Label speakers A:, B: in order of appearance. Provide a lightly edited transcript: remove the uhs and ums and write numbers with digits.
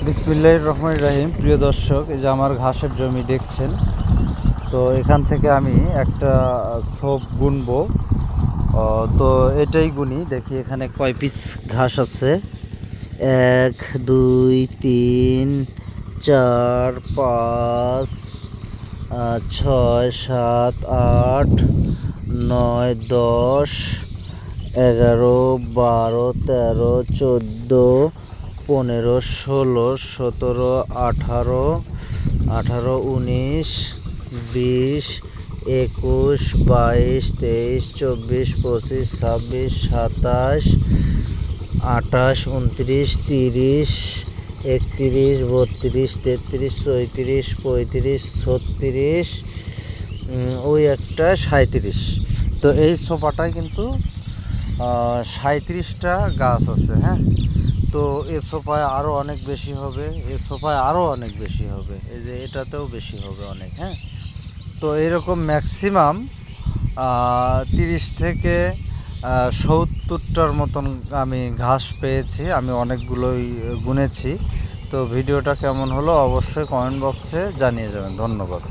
A: বিসমিল্লাহির রহমানির রহিম। প্রিয় দর্শক, এই যে আমার ঘাসের জমি দেখছেন, তো এখান থেকে আমি একটা ছোপ গুনবো। তো এটাই গুনি, দেখি এখানে কয় পিস ঘাস আছে। 1 2 3 4 5 6 7 8 9 10 11 12 13 14 15 16 17 18 18 19 20 21 22 23 24 25 26 27 28 29 30 31 32 33 34 35 36 ওই একটা 37। তো এই সোফাটায় কিন্তু 37টা গাছ আছে। হ্যাঁ, তো এ সোফায় আরও অনেক বেশি হবে, এ সোফায় আরও অনেক বেশি হবে, এই যে এটাতেও বেশি হবে অনেক। হ্যাঁ, তো এরকম ম্যাক্সিমাম 30 থেকে 70টার মতন আমি ঘাস পেয়েছি। আমি অনেকগুলোই গুনেছি। তো ভিডিওটা কেমন হলো অবশ্যই কমেন্ট বক্সে জানিয়ে যাবেন। ধন্যবাদ।